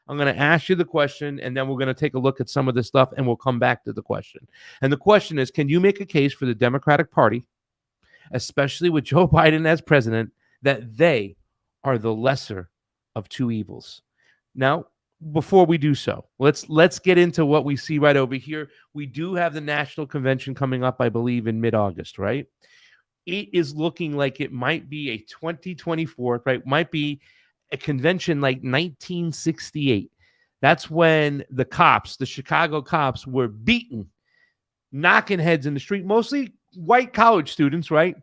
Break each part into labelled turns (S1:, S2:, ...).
S1: I'm going to ask you the question, and then we're going to take a look at some of this stuff, and we'll come back to the question. And the question is, can you make a case for the Democratic Party, especially with Joe Biden as president, that they are the lesser of two evils? Now, before we do so, let's get into what we see right over here. We do have the national convention coming up, I believe, in mid-August, right? It is looking like it might be a 2024, right? Might be a convention like 1968. That's when the cops, the Chicago cops, were beaten, knocking heads in the street, mostly white college students, right?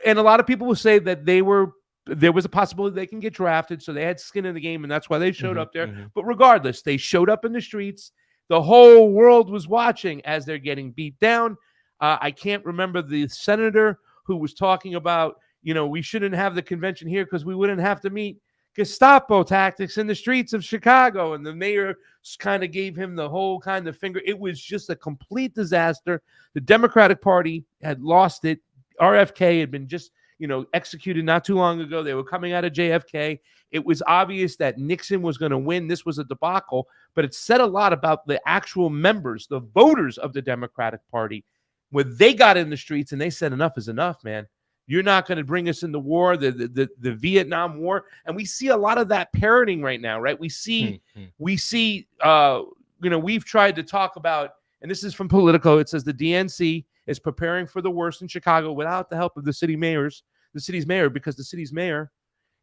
S1: And a lot of people will say that there was a possibility they can get drafted, so they had skin in the game, and that's why they showed up there. But regardless, they showed up in the streets. The whole world was watching as they're getting beat down. I can't remember the senator who was talking about, we shouldn't have the convention here because we wouldn't have to meet Gestapo tactics in the streets of Chicago. And the mayor kind of gave him the whole kind of finger. It was just a complete disaster. The Democratic Party had lost it. RFK had been just, executed not too long ago. They were coming out of JFK. It was obvious that Nixon was going to win. This was a debacle, but it said a lot about the actual members, the voters of the Democratic Party, when they got in the streets and they said, enough is enough, man. You're not going to bring us into war, the Vietnam War. And we see a lot of that parroting right now, right? We see, we've tried to talk about, and this is from Politico. It says the DNC is preparing for the worst in Chicago without the help of the city's mayor, because the city's mayor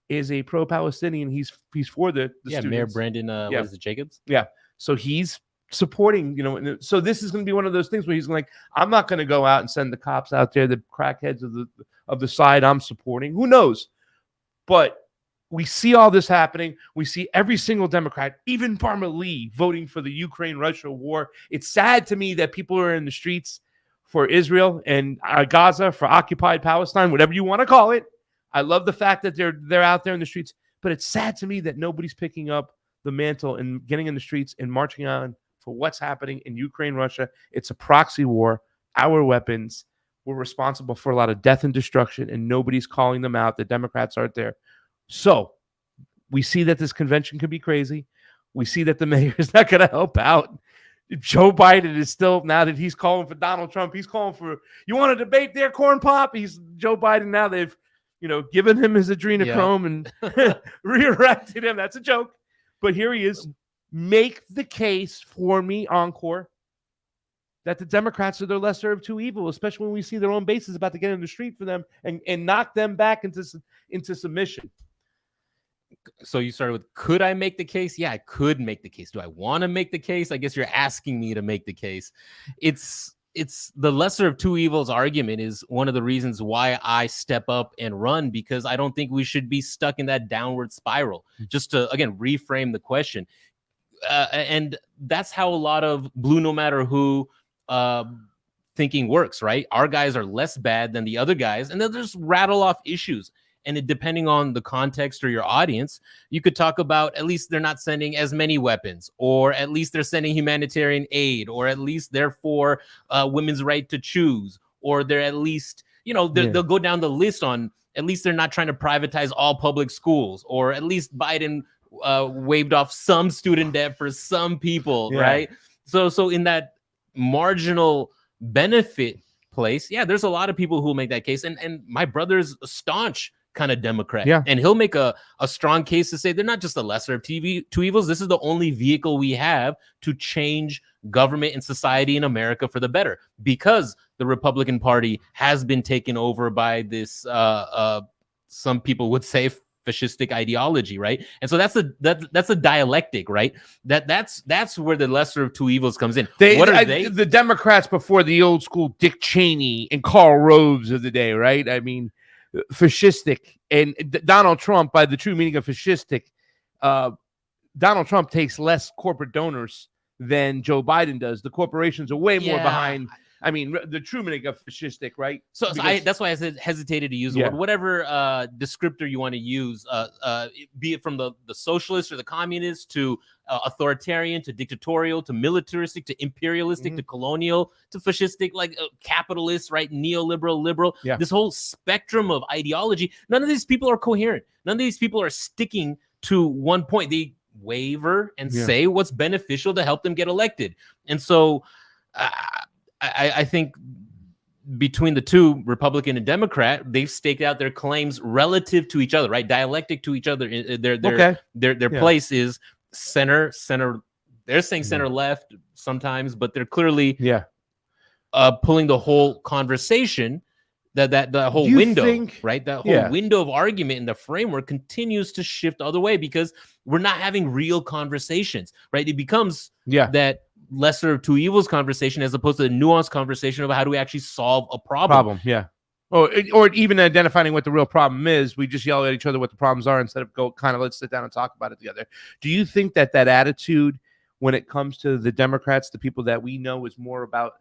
S1: is a pro-Palestinian. He's for the students.
S2: Mayor Brandon, what is it, Jacobs?
S1: Yeah. So he's supporting, so this is going to be one of those things where he's like, I'm not going to go out and send the cops out there, the crackheads of the side I'm supporting. Who knows? But we see all this happening. We see every single Democrat, even Parma Lee, voting for the Ukraine-Russia war. It's sad to me that people are in the streets for Israel and Gaza, for occupied Palestine, whatever you want to call it. I love the fact that they're out there in the streets, but it's sad to me that nobody's picking up the mantle and getting in the streets and marching on for what's happening in Ukraine, Russia. It's a proxy war. Our weapons were responsible for a lot of death and destruction, and nobody's calling them out. The Democrats aren't there. So we see that this convention could be crazy. We see that the mayor is not going to help out. Joe Biden is still, now that he's calling for Donald Trump, he's calling for, you want to debate there, corn pop? He's Joe Biden now. They've, given him his adrenochrome and re-erected him. That's a joke. But here he is. Make the case for me, Ankur, that the Democrats are the lesser of two evils, especially when we see their own bases about to get in the street for them and knock them back into submission.
S2: So you started with, could I make the case? Yeah, I could make the case. Do I want to make the case? I guess you're asking me to make the case. It's the lesser of two evils argument is one of the reasons why I step up and run, because I don't think we should be stuck in that downward spiral. Just to, again, reframe the question. And that's how a lot of blue no matter who thinking works, right? Our guys are less bad than the other guys, and they'll just rattle off issues. And depending on the context or your audience, you could talk about at least they're not sending as many weapons, or at least they're sending humanitarian aid, or at least they're for women's right to choose, or they're at least, they'll go down the list on at least they're not trying to privatize all public schools, or at least Biden waived off some student debt for some people, right? So in that marginal benefit place, there's a lot of people who will make that case. And my brother's a staunch kind of Democrat. And he'll make a strong case to say they're not just the lesser of two evils. This is the only vehicle we have to change government and society in America for the better, because the Republican Party has been taken over by this, some people would say, fascistic ideology, right? And so that's a dialectic, right? That's where the lesser of two evils comes in.
S1: The Democrats before the old school Dick Cheney and Karl Roves of the day, right? I mean, fascistic, and Donald Trump, by the true meaning of fascistic, Donald Trump takes less corporate donors than Joe Biden does. The corporations are way more behind. I mean, the true meaning of fascistic, right?
S2: So that's why I hesitated to use the word. Whatever descriptor you want to use, be it from the socialist or the communist to authoritarian to dictatorial to militaristic to imperialistic to colonial to fascistic, like capitalist, right? Neoliberal, liberal. This whole spectrum of ideology. None of these people are coherent. None of these people are sticking to one point. They waver and say what's beneficial to help them get elected. And so I think between the two, Republican and Democrat, they've staked out their claims relative to each other, right? Dialectic to each other. Their place is center. They're saying center left sometimes, but they're clearly pulling the whole conversation, that whole window, right? That whole window of argument in the framework continues to shift the other way because we're not having real conversations, right? It becomes that lesser of two evils conversation as opposed to a nuanced conversation about how do we actually solve a problem.
S1: Or even identifying what the real problem is. We just yell at each other what the problems are instead of let's sit down and talk about it together. Do you think that attitude when it comes to the Democrats, the people that we know, is more about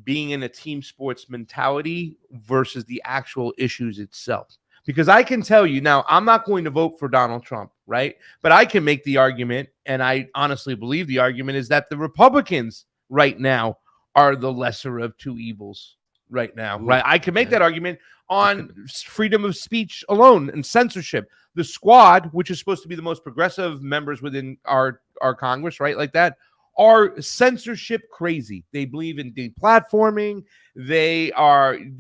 S1: being in a team sports mentality versus the actual issues itself? Because I can tell you now, I'm not going to vote for Donald Trump, right? But I can make the argument, and I honestly believe the argument is that the Republicans right now are the lesser of two evils right now, right? I can make that argument on freedom of speech alone and censorship. The Squad, which is supposed to be the most progressive members within our Congress, right, like that, are censorship crazy. They believe in deplatforming. They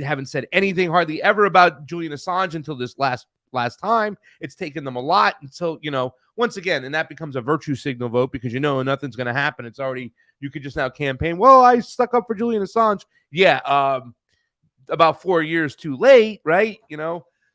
S1: haven't said anything hardly ever about Julian Assange until this last time. It's taken them a lot until, once again, and that becomes a virtue signal vote because nothing's going to happen. It's already, you could just now campaign, well, I stuck up for Julian Assange. About 4 years too late, right?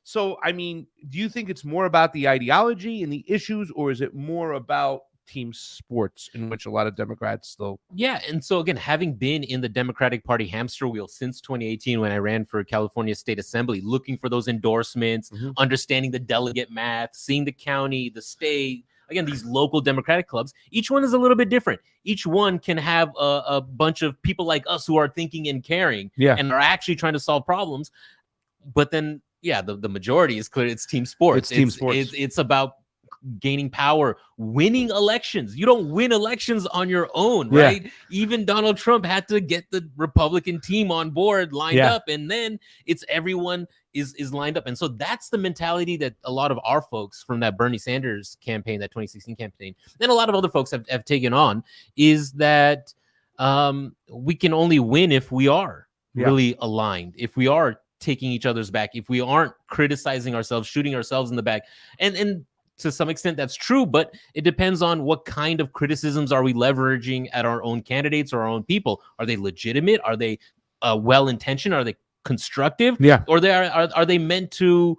S1: So, I mean, do you think it's more about the ideology and the issues, or is it more about team sports, in which a lot of Democrats still?
S2: And so again, having been in the Democratic Party hamster wheel since 2018 when I ran for California State Assembly, looking for those endorsements, understanding the delegate math, seeing the county, the state, again, these local Democratic clubs, each one is a little bit different. Each one can have a bunch of people like us who are thinking and caring and are actually trying to solve problems. But then, the majority is clear. It's team sports. It's about gaining power, winning elections. You don't win elections on your own, right? Even Donald Trump had to get the Republican team on board, lined up, and then it's everyone is lined up. And so that's the mentality that a lot of our folks from that Bernie Sanders campaign, that 2016 campaign, and a lot of other folks have taken on, is that we can only win if we are really aligned, if we are taking each other's back, if we aren't criticizing ourselves, shooting ourselves in the back. And to some extent, that's true, but it depends on what kind of criticisms are we leveraging at our own candidates or our own people. Are they legitimate? Are they well-intentioned? Are they constructive? Or are they meant to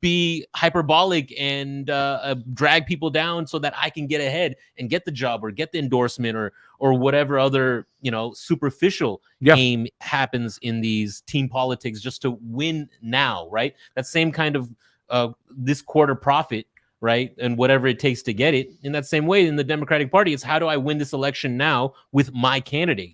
S2: be hyperbolic and drag people down so that I can get ahead and get the job or get the endorsement or whatever other superficial aim happens in these team politics just to win now, right? That same kind of this quarter profit, right? And whatever it takes to get it. In that same way, in the Democratic Party, it's how do I win this election now with my candidate?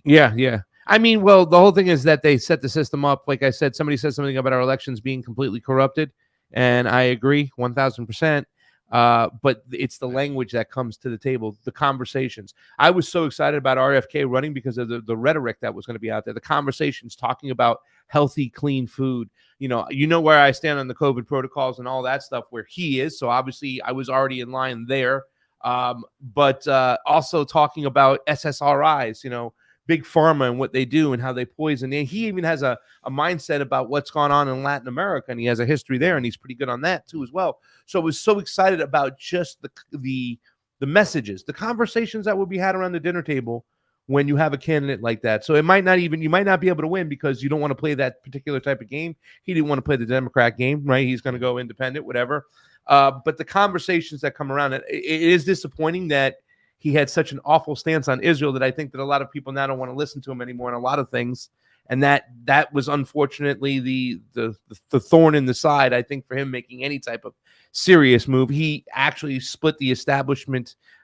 S1: I mean, well, the whole thing is that they set the system up. Like I said, somebody said something about our elections being completely corrupted, and I agree 1,000%. But it's the language that comes to the table, the conversations. I was so excited about RFK running because of the rhetoric that was going to be out there, the conversations talking about healthy, clean food. You know where I stand on the COVID protocols and all that stuff, where he is. So obviously I was already in line there. But also talking about SSRIs, big pharma and what they do and how they poison. And he even has a mindset about what's gone on in Latin America, and he has a history there, and he's pretty good on that too as well. So I was so excited about just the messages, the conversations that will be had around the dinner table when you have a candidate like that. So you might not be able to win because you don't want to play that particular type of game. He didn't want to play the Democrat game, right? He's going to go independent, whatever. But the conversations that come around, it is disappointing that he had such an awful stance on Israel that I think that a lot of people now don't want to listen to him anymore on a lot of things. And that was unfortunately the thorn in the side, I think, for him making any type of serious move. He actually split the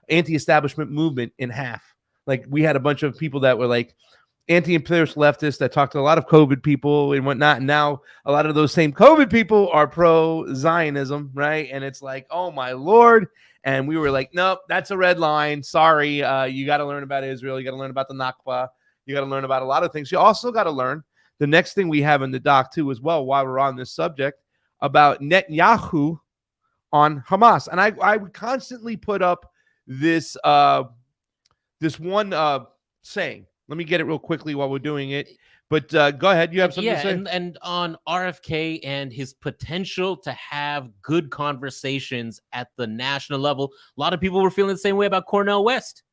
S1: anti-establishment movement in half. Like, we had a bunch of people that were like anti-imperialist leftists that talked to a lot of COVID people and whatnot. And now a lot of those same COVID people are pro-Zionism, right? And it's like, oh my Lord. And we were like, nope, that's a red line. Sorry. You got to learn about Israel. You got to learn about the Nakba. You got to learn about a lot of things. You also got to learn the next thing we have in the doc too as well, while we're on this subject, about Netanyahu on Hamas. And I would constantly put up this this one saying. Let me get it real quickly while we're doing it. But go ahead. You have something to say?
S2: And on RFK and his potential to have good conversations at the national level, a lot of people were feeling the same way about Cornel West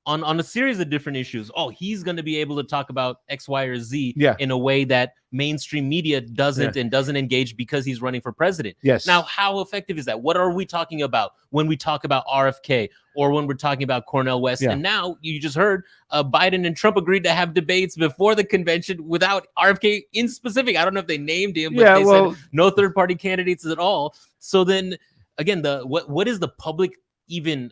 S2: on a series of different issues. Oh, he's going to be able to talk about X, Y, or Z in a way that mainstream media doesn't and doesn't engage because he's running for president.
S1: Yes.
S2: Now, how effective is that? What are we talking about when we talk about RFK or when we're talking about Cornel West? And now you just heard Biden and Trump agreed to have debates before the convention without RFK in specific. I don't know if they named him, but they said no third party candidates at all. So then again, what is the public even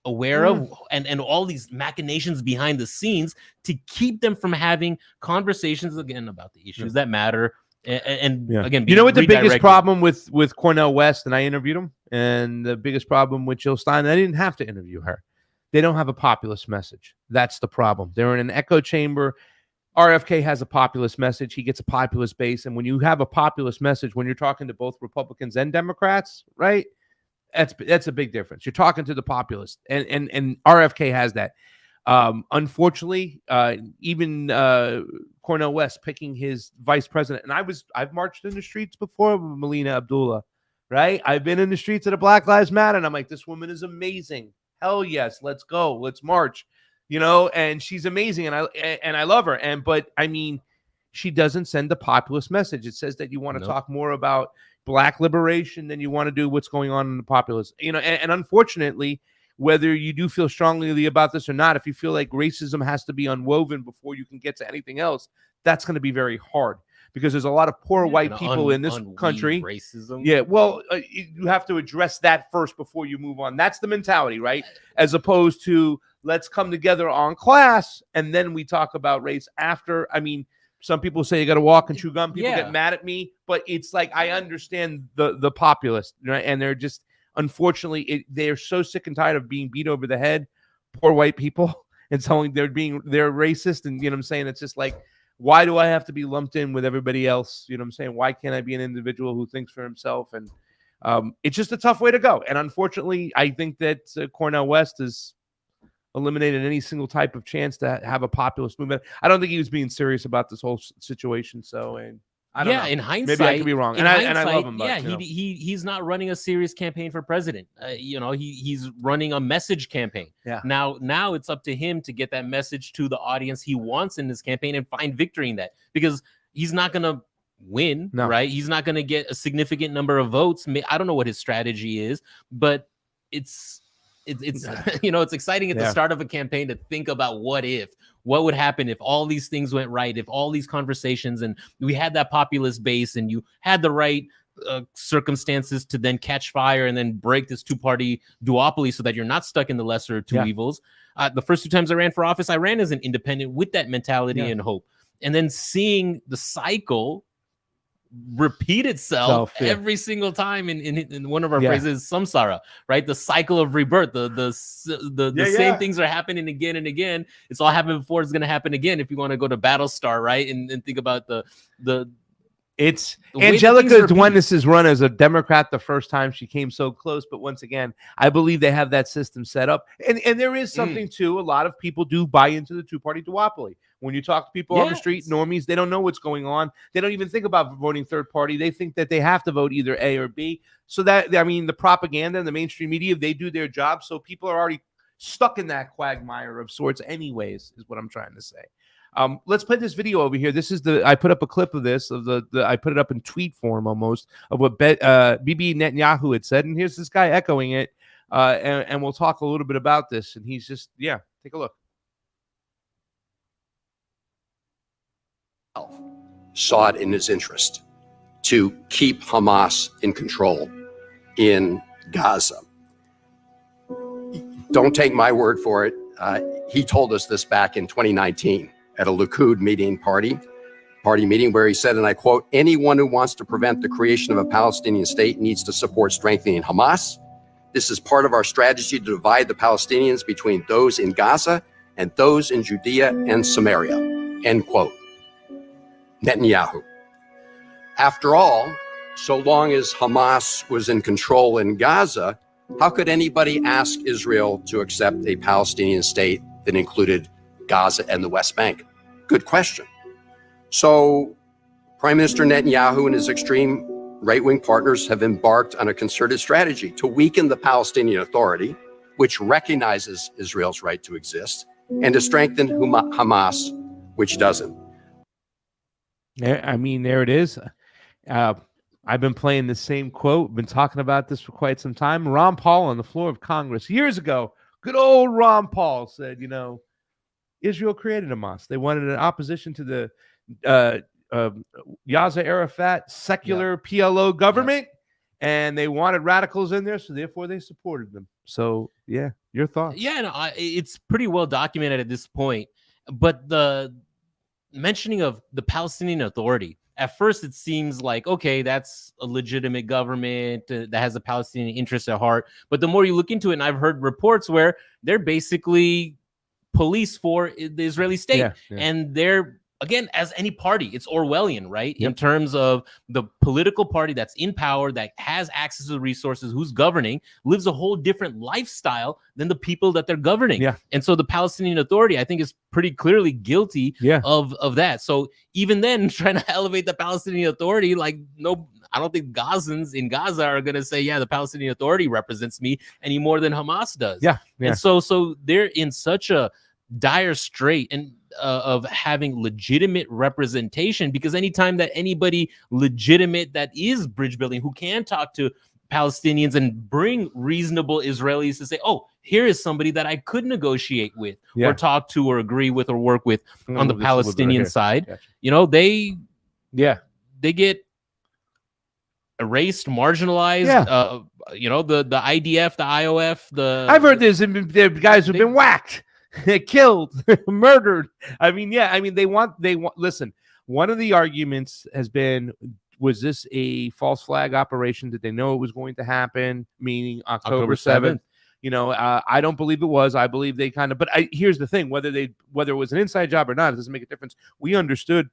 S2: aware of, and all these machinations behind the scenes to keep them from having conversations again about the issues that matter. And again,
S1: you know what the biggest problem with Cornel West, and I interviewed him, and the biggest problem with Jill Stein, I didn't have to interview her. They don't have a populist message. That's the problem. They're in an echo chamber. RFK has a populist message. He gets a populist base. And when you have a populist message, when you're talking to both Republicans and Democrats, right? That's a big difference. You're talking to the populace, and RFK has that. Unfortunately, even Cornel West picking his vice president, and I've marched in the streets before with Melina Abdullah, right? I've been in the streets of the Black Lives Matter, and I'm like, this woman is amazing. Hell yes, let's go, let's march, and she's amazing, and I love her. But I mean, she doesn't send a populist message. It says that you want to talk more about Black liberation than you want to do what's going on in the populace. And unfortunately, whether you do feel strongly about this or not, if you feel like racism has to be unwoven before you can get to anything else, that's going to be very hard, because there's a lot of poor white people in this country.
S2: Racism.
S1: Yeah, well, you have to address that first before you move on. That's the mentality, right? As opposed to let's come together on class and then we talk about race after. I mean, some people say you got to walk and chew gum. People get mad at me, but it's like I understand the populace, right? And they're just, unfortunately, they're so sick and tired of being beat over the head, poor white people, and telling they're racist. And what I'm saying? It's just like, why do I have to be lumped in with everybody else? What I'm saying? Why can't I be an individual who thinks for himself? And it's just a tough way to go. And unfortunately, I think that Cornel West is eliminated any single type of chance to have a populist movement. I don't think he was being serious about this whole situation. So, and I don't know.
S2: In hindsight,
S1: maybe I could be wrong. And I love him. But,
S2: he's not running a serious campaign for president. He's running a message campaign. Yeah. Now it's up to him to get that message to the audience he wants in this campaign and find victory in that, because he's not going to win, right? He's not going to get a significant number of votes. I don't know what his strategy is, but it's it's exciting at the start of a campaign to think about what would happen if all these things went right, if all these conversations and we had that populist base and you had the right circumstances to then catch fire and then break this two-party duopoly so that you're not stuck in the lesser of two evils. The first 2 times I ran for office, I ran as an independent with that mentality and hope. And then seeing the cycle repeat itself every single time in one of our phrases, samsara, right? The cycle of rebirth, the same things are happening again and again. It's all happened before, it's going to happen again. If you want to go to Battlestar, right? And think about
S1: it's Angelica Duenas' run as a Democrat the first time she came so close, but once again, I believe they have that system set up, and there is something too. A lot of people do buy into the two-party duopoly. When you talk to people on the street, normies, they don't know what's going on. They don't even think about voting third party. They think that they have to vote either A or B. So that, I mean, the propaganda and the mainstream media, they do their job. So people are already stuck in that quagmire of sorts anyways, is what I'm trying to say. Let's play this video over here. This is I put up a clip of this, I put it up in tweet form almost, of what Bibi Netanyahu had said. And here's this guy echoing it. And we'll talk a little bit about this. And he's just, take a look.
S3: Saw it in his interest to keep Hamas in control in Gaza. Don't take my word for it. He told us this back in 2019 at a Likud party meeting where he said, and I quote, "Anyone who wants to prevent the creation of a Palestinian state needs to support strengthening Hamas. This is part of our strategy to divide the Palestinians between those in Gaza and those in Judea and Samaria." End quote. Netanyahu. After all, So long as Hamas was in control in Gaza, how could anybody ask Israel to accept a Palestinian state that included Gaza and the West Bank? Good question. So Prime Minister Netanyahu and his extreme right-wing partners have embarked on a concerted strategy to weaken the Palestinian Authority, which recognizes Israel's right to exist, and to strengthen Hamas, which doesn't.
S1: I mean, there it is. I've been playing the same quote, been talking about this for quite some time. Ron Paul on the floor of Congress years ago, good old Ron Paul said, Israel created Hamas. They wanted an opposition to the Yasser Arafat secular PLO government, and they wanted radicals in there, so therefore they supported them. So, yeah, your thoughts?
S2: Yeah, no, it's pretty well documented at this point. But the mentioning of the Palestinian Authority, at first it seems like, okay, that's a legitimate government that has a Palestinian interest at heart. But the more you look into it, and I've heard reports where they're basically police for the Israeli state. And they're, again, as any party, it's Orwellian, right? In terms of the political party that's in power, that has access to the resources, who's governing, lives a whole different lifestyle than the people that they're governing. And so the Palestinian Authority, I think, is pretty clearly guilty of that. So even then, trying to elevate the Palestinian Authority, no, I don't think Gazans in Gaza are going to say, yeah, the Palestinian Authority represents me any more than Hamas does. And so they're in such a dire strait and of having legitimate representation, because anytime that anybody legitimate that is bridge building, who can talk to Palestinians and bring reasonable Israelis to say, oh, here is somebody that I could negotiate with or talk to or agree with or work with on the Palestinian side, they get erased, marginalized. The IDF, the IOF,
S1: I've heard there's guys who've been whacked, killed, murdered. They want. Listen, one of the arguments has been, was this a false flag operation? Did they know it was going to happen? Meaning October 7th. I don't believe it was. I believe they but here's the thing, whether it was an inside job or not, it doesn't make a difference. We understood,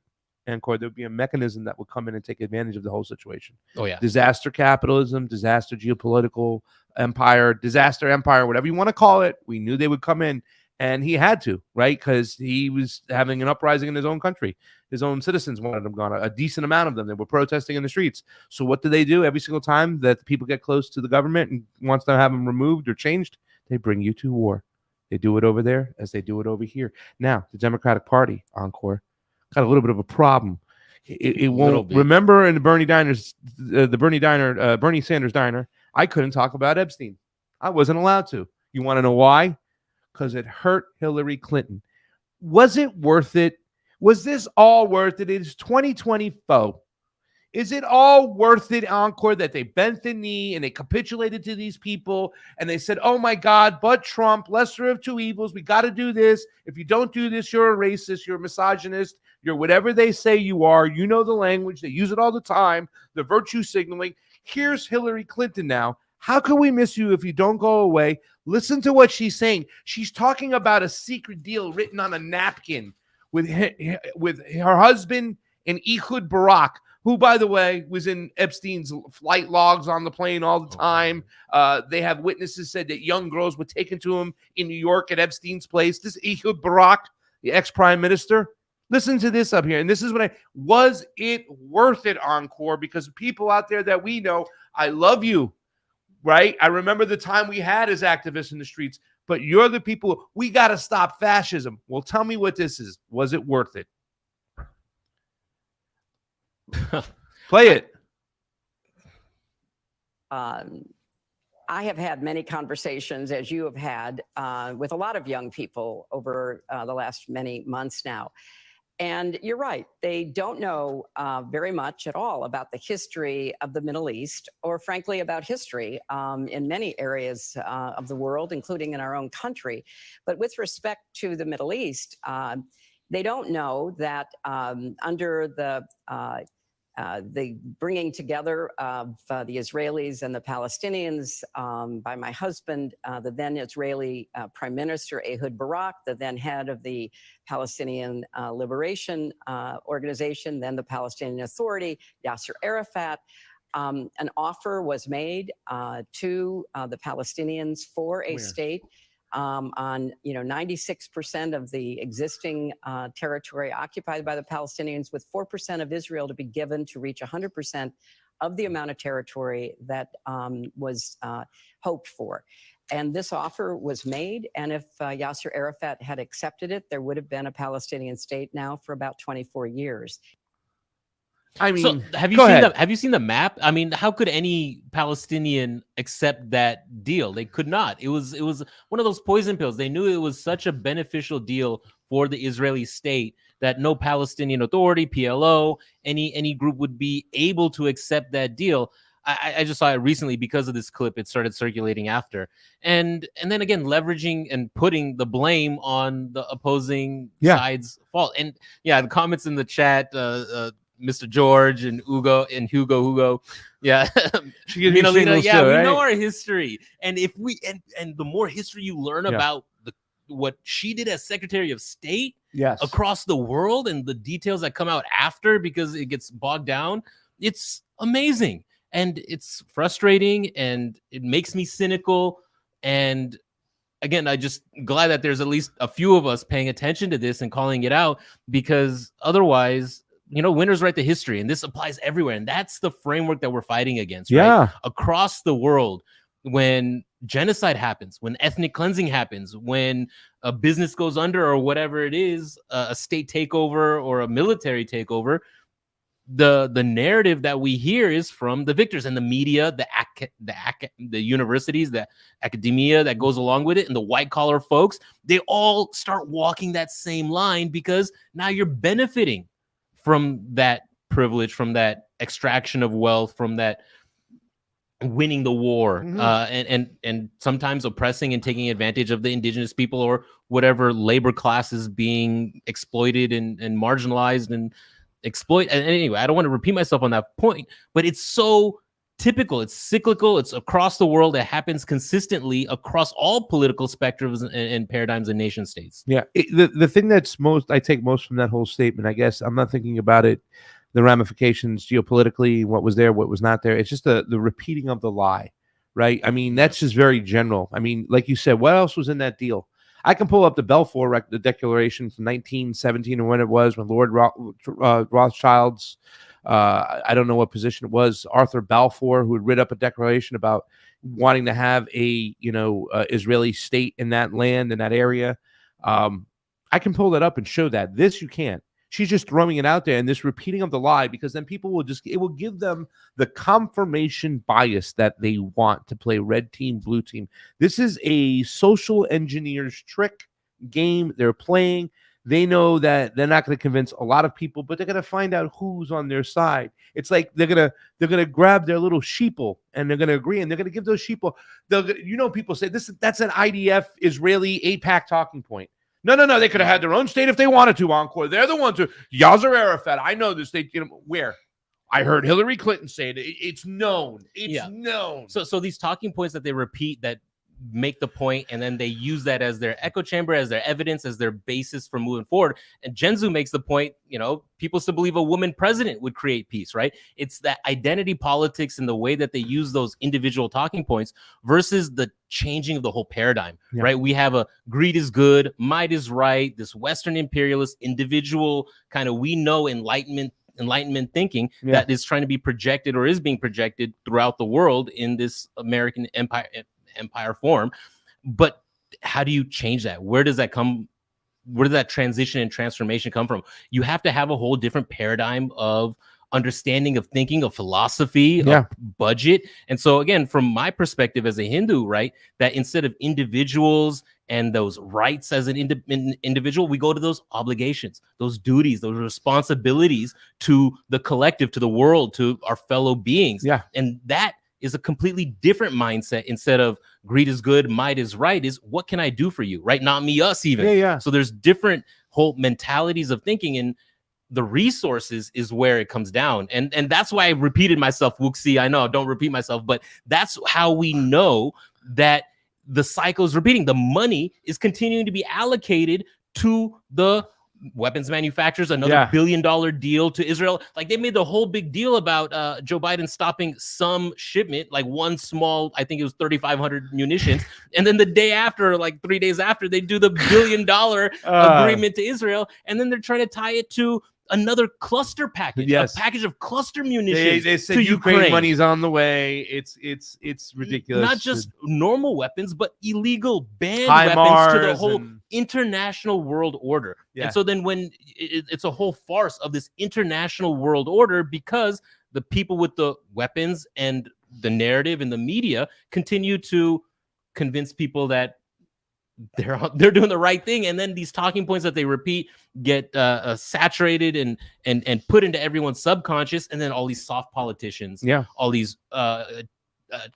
S1: Ankur, there would be a mechanism that would come in and take advantage of the whole situation. Disaster capitalism, disaster geopolitical empire, disaster empire, whatever you want to call it. We knew they would come in, and he had to, right? Because he was having an uprising in his own country. His own citizens wanted him gone, a decent amount of them. They were protesting in the streets. So what do they do every single time that the people get close to the government and wants to have them removed or changed? They bring you to war. They do it over there as they do it over here. Now, the Democratic Party, Ankur, got a little bit of a problem. It won't. Remember in the Bernie Sanders diner, I couldn't talk about Epstein. I wasn't allowed to. You want to know why? Because it hurt Hillary Clinton. Was it worth it? Was this all worth it? It's 2024. Is it all worth it, Ankur, that they bent the knee and they capitulated to these people and they said, oh my God, but Trump, lesser of two evils, we got to do this. If you don't do this, you're a racist, you're a misogynist, you're whatever they say you are. You know the language. They use it all the time, the virtue signaling. Here's Hillary Clinton now. How can we miss you if you don't go away? Listen to what she's saying. She's talking about a secret deal written on a napkin with her husband and Ehud Barak, who, by the way, was in Epstein's flight logs on the plane all the time. They have witnesses said that young girls were taken to him in New York at Epstein's place. This Ehud Barak, the ex-prime minister. Listen to this up here. And this is what was it worth it, Ankur? Because people out there that we know, I love you, right? I remember the time we had as activists in the streets, but you're the people, we got to stop fascism. Well, tell me what this is. Was it worth it? Play it.
S4: I have had many conversations, as you have had, with a lot of young people over the last many months now. And you're right, they don't know very much at all about the history of the Middle East, or frankly about history in many areas of the world, including in our own country. But with respect to the Middle East, they don't know that under the bringing together of the Israelis and the Palestinians by my husband, the then Israeli Prime Minister Ehud Barak, the then head of the Palestinian Liberation Organization, then the Palestinian Authority, Yasser Arafat. An offer was made to the Palestinians for a
S1: Where?
S4: state on 96% of the existing territory occupied by the Palestinians, with 4% of Israel to be given to reach 100% of the amount of territory that was hoped for. And this offer was made. And if Yasser Arafat had accepted it, there would have been a Palestinian state now for about 24 years.
S1: I mean,
S2: so have you
S1: go
S2: seen
S1: ahead.
S2: have you seen the map? I mean, how could any Palestinian accept that deal? They could not. It was one of those poison pills. They knew it was such a beneficial deal for the Israeli state that no Palestinian Authority, PLO, any group would be able to accept that deal. I just saw it recently because of this clip. It started circulating after, and then again leveraging and putting the blame on the opposing side's fault. And yeah, the comments in the chat. Mr. George and Hugo. Yeah. Minalita, yeah, we know our history. And if we and the more history you learn about what she did as Secretary of State across the world and the details that come out after, because it gets bogged down, it's amazing. And it's frustrating and it makes me cynical. And again, I just glad that there's at least a few of us paying attention to this and calling it out, because otherwise, winners write the history, and this applies everywhere. And that's the framework that we're fighting against, right? Across the world, when genocide happens, when ethnic cleansing happens, when a business goes under or whatever it is, a state takeover or a military takeover, the narrative that we hear is from the victors, and the media, the universities, the academia that goes along with it, and the white collar folks, they all start walking that same line, because now you're benefiting from that privilege, from that extraction of wealth, from that winning the war, and sometimes oppressing and taking advantage of the indigenous people or whatever labor class is being exploited and marginalized and exploit. And anyway, I don't want to repeat myself on that point, but it's so typical, it's cyclical, it's across the world. It happens consistently across all political spectrums and paradigms and nation states.
S1: Yeah, the thing that's I take most from that whole statement, I guess, I'm not thinking about it, the ramifications geopolitically, what was there, what was not there. It's just the repeating of the lie, right? I mean, that's just very general. I mean, like you said, what else was in that deal? I can pull up the Balfour the Declaration from 1917 or when it was, when Lord Rothschild's, I don't know what position it was, Arthur Balfour, who had writ up a declaration about wanting to have a Israeli state in that land, in that area. I can pull that up and show that. This you can't. She's just throwing it out there, and this repeating of the lie, because then people will it will give them the confirmation bias that they want to play red team, blue team. This is a social engineer's trick game they're playing. They know that they're not going to convince a lot of people, but they're going to find out who's on their side. It's like they're gonna grab their little sheeple, and they're going to agree, and they're going to give those sheeple. People say that's an IDF Israeli AIPAC talking point. No. They could have had their own state if they wanted to, Ankur. They're the ones who, Yasser Arafat, I know this state, where? I heard Hillary Clinton say it. It's known. It's known.
S2: So these talking points that they repeat that make the point, and then they use that as their echo chamber, as their evidence, as their basis for moving forward. And Genzu makes the point, people still believe a woman president would create peace, right? It's that identity politics and the way that they use those individual talking points versus the changing of the whole paradigm, right? We have a greed is good, might is right, this Western imperialist individual kind of, we know, enlightenment thinking that is trying to be projected or is being projected throughout the world in this American empire form. But how do you change that? Where does that come? Where does that transition and transformation come from? You have to have a whole different paradigm of understanding, of thinking, of philosophy, of budget. And so again, from my perspective as a Hindu, right, that instead of individuals and those rights as an individual, we go to those obligations, those duties, those responsibilities to the collective, to the world, to our fellow beings. And that is a completely different mindset. Instead of greed is good, might is right, is what can I do for you, right? Not me, us even. So there's different whole mentalities of thinking, and the resources is where it comes down. And that's why I repeated myself, Wuxi. I know, don't repeat myself, but that's how we know that the cycle is repeating. The money is continuing to be allocated to the weapons manufacturers, another
S1: Yeah.
S2: $1 billion deal to Israel. Like, they made the whole big deal about Joe Biden stopping some shipment, like one small, I think it was 3,500 munitions. And then the day after, like 3 days after, they do the $1 billion agreement to Israel. And then they're trying to tie it to another cluster package,
S1: Yes.
S2: a package of cluster munitions.
S1: They said
S2: to
S1: Ukraine money's on the way. It's ridiculous.
S2: Not just normal weapons, but illegal banned
S1: HIMARS
S2: weapons to the whole
S1: and-
S2: international world order.
S1: Yeah.
S2: And so then when it's a whole farce of this international world order, because the people with the weapons and the narrative and the media continue to convince people that they're doing the right thing, and then these talking points that they repeat get saturated and put into everyone's subconscious, and then all these soft politicians, all these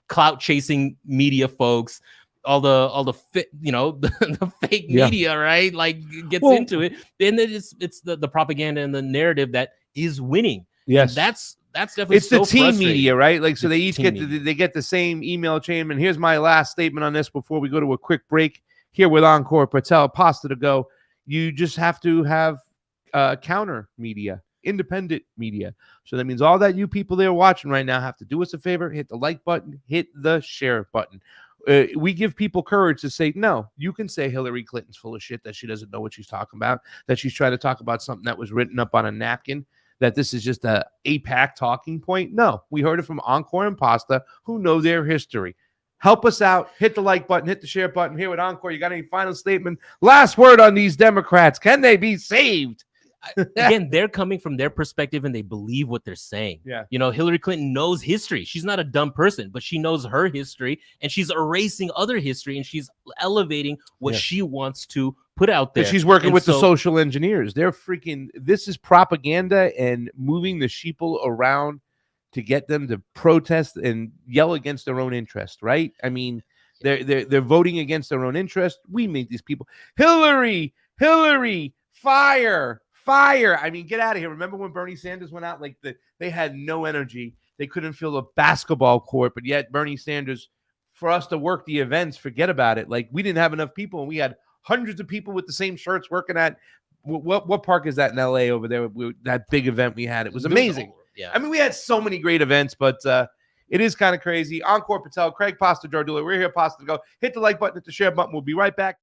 S2: clout chasing media folks, all the the fake media, right? Like, gets into it, and then it's the propaganda and the narrative that is winning.
S1: Yes,
S2: and that's definitely
S1: it's the team
S2: frustrating.
S1: media, right? Like, so they each get
S2: media.
S1: they get the same email chain. And here's my last statement on this before we go to a quick break here with Ankur Patel. Pasta to go. You just have to have counter media, independent media. So that means all that you people there watching right now have to do us a favor: hit the like button, hit the share button. We give people courage to say, no, you can say Hillary Clinton's full of shit, that she doesn't know what she's talking about, that she's trying to talk about something that was written up on a napkin, that this is just a AIPAC talking point. No, we heard it from Ankur and Pasta, who know their history. Help us out. Hit the like button, hit the share button. Here with Ankur, you got any final statement? Last word on these Democrats. Can they be saved?
S2: Again, they're coming from their perspective and they believe what they're saying.
S1: Yeah.
S2: You know, Hillary Clinton knows history. She's not a dumb person, but she knows her history, and she's erasing other history, and she's elevating what she wants to put out there.
S1: And she's working
S2: And
S1: with the
S2: so-
S1: social engineers. They're freaking, this is propaganda and moving the sheeple around to get them to protest and yell against their own interest, right? I mean, they're voting against their own interest. We made these people. Hillary, fire. I mean, get out of here. Remember when Bernie Sanders went out? Like, they had no energy. They couldn't fill a basketball court, but yet Bernie Sanders, for us to work the events, forget about it. Like, we didn't have enough people, and we had hundreds of people with the same shirts working at what park is that in LA over there? That big event we had. It was amazing.
S2: Yeah.
S1: I mean, we had so many great events, but it is kind of crazy. Ankur Patel, Craig Pasta, Jardula. We're here, Pasta to go. Hit the like button, hit the share button. We'll be right back.